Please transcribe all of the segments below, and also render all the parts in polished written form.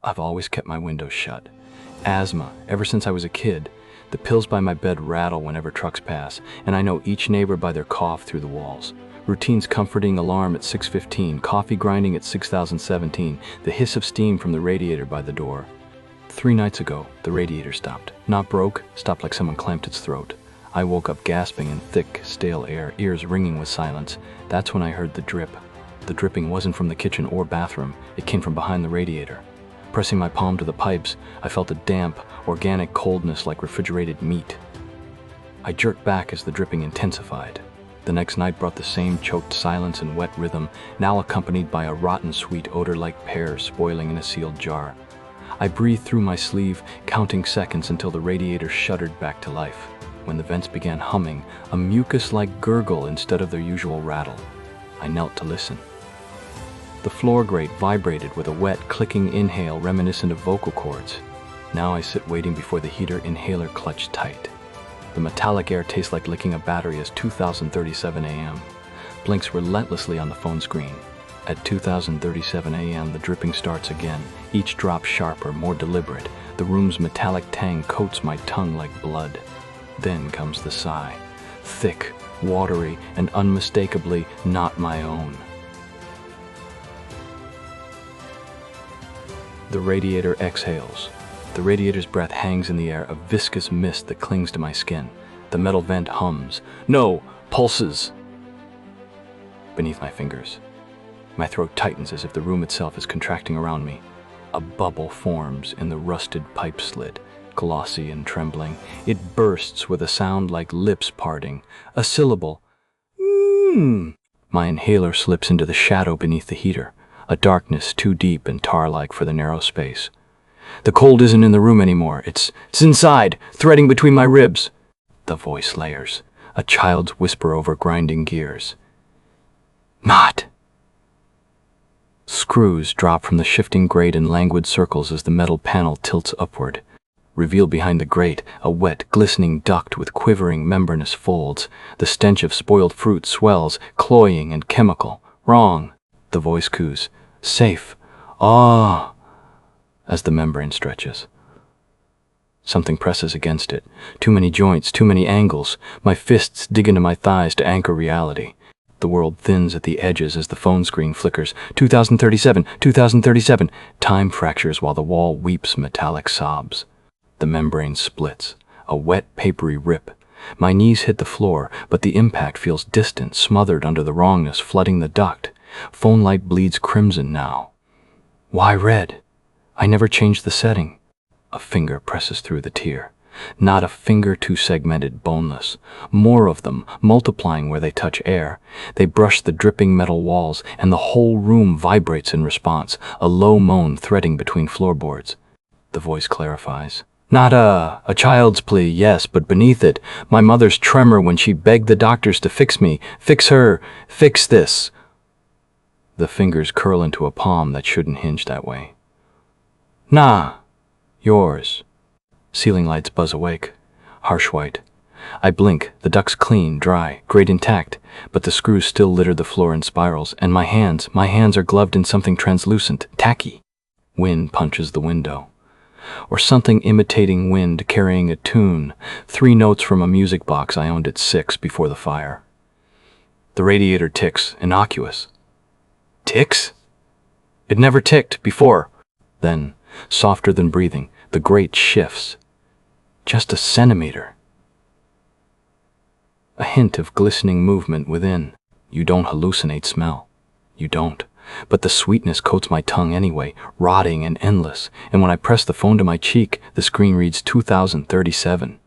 I've always kept my windows shut. Asthma, ever since I was a kid. The pills by my bed rattle whenever trucks pass, and I know each neighbor by their cough through the walls. Routine's comforting alarm at 6:15, coffee grinding at 6017, the hiss of steam from the radiator by the door. 3 nights ago, the radiator stopped. Not broke, stopped like someone clamped its throat. I woke up gasping in thick, stale air, ears ringing with silence. That's when I heard the drip. The dripping wasn't from the kitchen or bathroom. It came from behind the radiator. Pressing my palm to the pipes, I felt a damp, organic coldness like refrigerated meat. I jerked back as the dripping intensified. The next night brought the same choked silence and wet rhythm, now accompanied by a rotten sweet odor like pears spoiling in a sealed jar. I breathed through my sleeve, counting seconds until the radiator shuddered back to life. When the vents began humming, a mucus-like gurgle instead of their usual rattle. I knelt to listen. The floor grate vibrated with a wet, clicking inhale reminiscent of vocal cords. Now I sit waiting before the heater inhaler clutched tight. The metallic air tastes like licking a battery as 2037 a.m. blinks relentlessly on the phone screen. At 2037 a.m., the dripping starts again, each drop sharper, more deliberate. The room's metallic tang coats my tongue like blood. Then comes the sigh, thick, watery, and unmistakably not my own. The radiator exhales. The radiator's breath hangs in the air, a viscous mist that clings to my skin. The metal vent hums. No! Pulses! Beneath my fingers. My throat tightens as if the room itself is contracting around me. A bubble forms in the rusted pipe slit, glossy and trembling. It bursts with a sound like lips parting. A syllable. My inhaler slips into the shadow beneath the heater. A darkness too deep and tar-like for the narrow space. The cold isn't in the room anymore. It's inside, threading between my ribs. The voice layers, a child's whisper over grinding gears. Not! Screws drop from the shifting grate in languid circles as the metal panel tilts upward. Revealed behind the grate, a wet, glistening duct with quivering, membranous folds. The stench of spoiled fruit swells, cloying and chemical. Wrong! The voice coos. Safe. Ah! As the membrane stretches. Something presses against it. Too many joints, too many angles. My fists dig into my thighs to anchor reality. The world thins at the edges as the phone screen flickers. 2037, 2037. Time fractures while the wall weeps metallic sobs. The membrane splits. A wet, papery rip. My knees hit the floor, but the impact feels distant, smothered under the wrongness flooding the duct. Phone light bleeds crimson now. Why red? I never changed the setting. A finger presses through the tear. Not a finger too segmented, boneless. More of them, multiplying where they touch air. They brush the dripping metal walls, and the whole room vibrates in response, a low moan threading between floorboards. The voice clarifies. Not a child's plea, yes, but beneath it, my mother's tremor when she begged the doctors to fix me, fix her, fix this. The fingers curl into a palm that shouldn't hinge that way. Nah, yours. Ceiling lights buzz awake, harsh white. I blink, the duct's clean, dry, grate intact, but the screws still litter the floor in spirals, and my hands are gloved in something translucent, tacky. Wind punches the window. Or something imitating wind carrying a tune, 3 notes from a music box I owned at 6 before the fire. The radiator ticks, innocuous. Ticks? It never ticked before. Then, softer than breathing, the grate shifts. Just a centimeter. A hint of glistening movement within. You don't hallucinate smell. You don't. But the sweetness coats my tongue anyway, rotting and endless, and when I press the phone to my cheek, the screen reads 2037.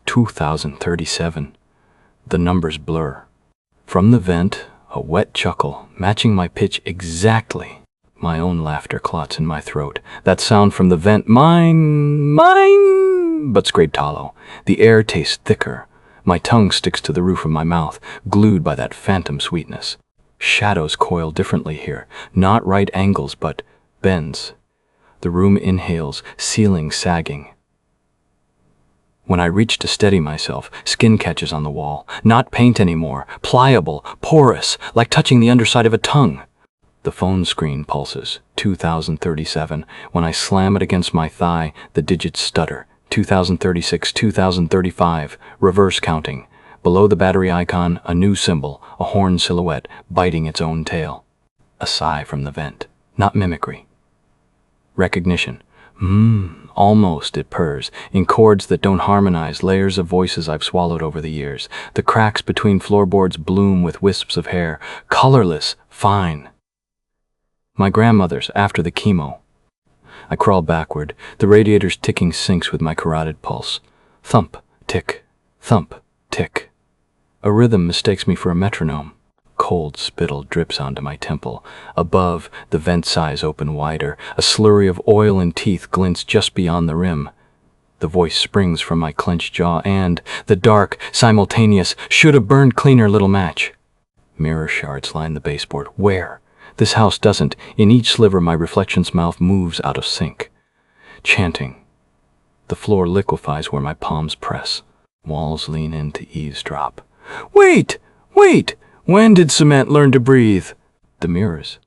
2037. The numbers blur. From the vent, a wet chuckle, matching my pitch exactly. My own laughter clots in my throat. That sound from the vent, mine, but scraped hollow. The air tastes thicker. My tongue sticks to the roof of my mouth, glued by that phantom sweetness. Shadows coil differently here, not right angles, but bends. The room inhales, ceiling sagging. When I reach to steady myself, skin catches on the wall. Not paint anymore, pliable, porous, like touching the underside of a tongue. The phone screen pulses, 2037. When I slam it against my thigh, the digits stutter. 2036, 2035, reverse counting. Below the battery icon, a new symbol, a horn silhouette, biting its own tail. A sigh from the vent. Not mimicry. Recognition. Almost, it purrs, in chords that don't harmonize, layers of voices I've swallowed over the years. The cracks between floorboards bloom with wisps of hair. Colorless, fine. My grandmother's, after the chemo. I crawl backward, the radiator's ticking syncs with my carotid pulse. Thump, tick, thump, tick. A rhythm mistakes me for a metronome. Cold spittle drips onto my temple. Above, the vent sighs open wider. A slurry of oil and teeth glints just beyond the rim. The voice springs from my clenched jaw and, the dark, simultaneous, should have burned cleaner little match. Mirror shards line the baseboard. Where? This house doesn't. In each sliver my reflection's mouth moves out of sync. Chanting. The floor liquefies where my palms press. Walls lean in to eavesdrop. Wait! Wait! When did cement learn to breathe? The mirrors.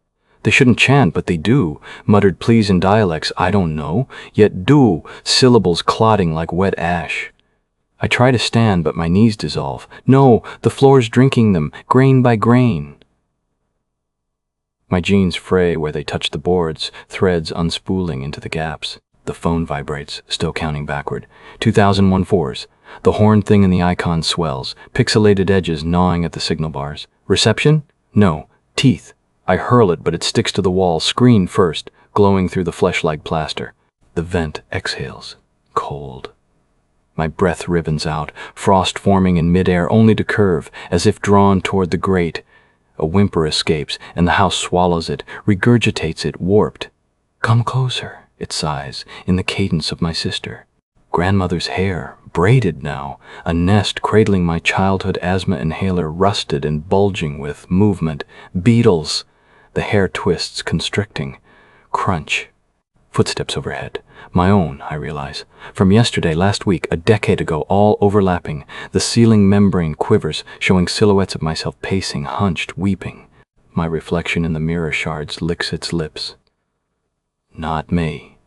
They shouldn't chant, but they do. Muttered pleas in dialects I don't know, yet do, syllables clotting like wet ash. I try to stand, but my knees dissolve. No, the floor's drinking them, grain by grain. My jeans fray where they touch the boards, threads unspooling into the gaps. The phone vibrates, still counting backward. 2001 fours. The horn thing in the icon swells, pixelated edges gnawing at the signal bars. Reception? No. Teeth. I hurl it, but it sticks to the wall, screen first, glowing through the flesh-like plaster. The vent exhales. Cold. My breath ribbons out, frost forming in midair only to curve, as if drawn toward the grate. A whimper escapes, and the house swallows it, regurgitates it, warped. Come closer, it sighs, in the cadence of my sister. Grandmother's hair, braided now, a nest cradling my childhood asthma inhaler, rusted and bulging with movement. Beetles. The hair twists, constricting. Crunch. Footsteps overhead. My own, I realize. From yesterday, last week, a decade ago, all overlapping. The ceiling membrane quivers, showing silhouettes of myself pacing, hunched, weeping. My reflection in the mirror shards licks its lips. Not me.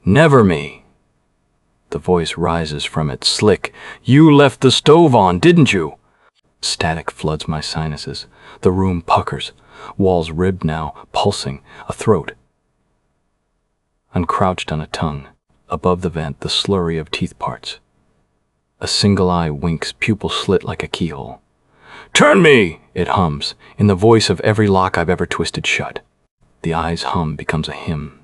Never me. The voice rises from it, slick. You left the stove on, didn't you? Static floods my sinuses. The room puckers. Walls ribbed now, pulsing. A throat. Uncrouched on a tongue. Above the vent, the slurry of teeth parts. A single eye winks, pupil slit like a keyhole. Turn me! It hums, in the voice of every lock I've ever twisted shut. The eye's hum becomes a hymn.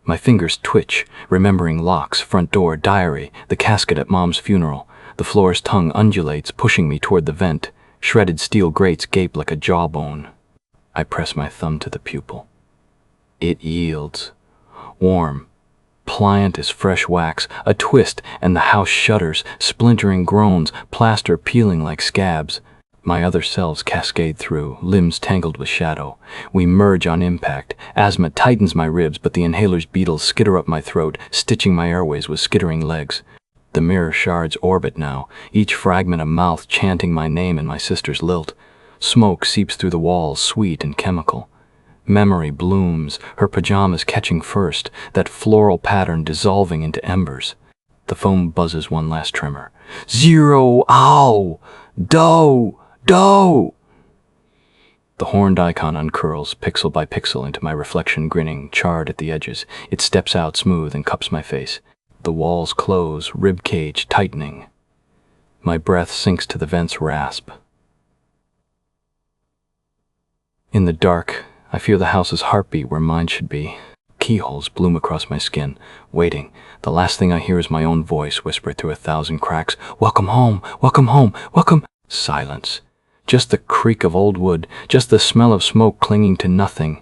My fingers twitch, remembering locks, front door, diary, the casket at Mom's funeral. The floor's tongue undulates, pushing me toward the vent. Shredded steel grates gape like a jawbone. I press my thumb to the pupil. It yields. Warm, pliant as fresh wax, a twist, and the house shudders, splintering groans, plaster peeling like scabs. My other selves cascade through, limbs tangled with shadow. We merge on impact. Asthma tightens my ribs, but the inhaler's beetles skitter up my throat, stitching my airways with skittering legs. The mirror shards orbit now, each fragment a mouth chanting my name in my sister's lilt. Smoke seeps through the walls, sweet and chemical. Memory blooms, her pajamas catching first, that floral pattern dissolving into embers. The foam buzzes one last tremor. Zero, ow, dough. Dough! The horned icon uncurls, pixel by pixel, into my reflection grinning, charred at the edges. It steps out smooth and cups my face. The walls close, rib cage tightening. My breath sinks to the vent's rasp. In the dark, I feel the house's heartbeat where mine should be. Keyholes bloom across my skin, waiting. The last thing I hear is my own voice whispered through 1,000 cracks. Welcome home! Welcome home! Welcome! Silence. Just the creak of old wood, just the smell of smoke clinging to nothing.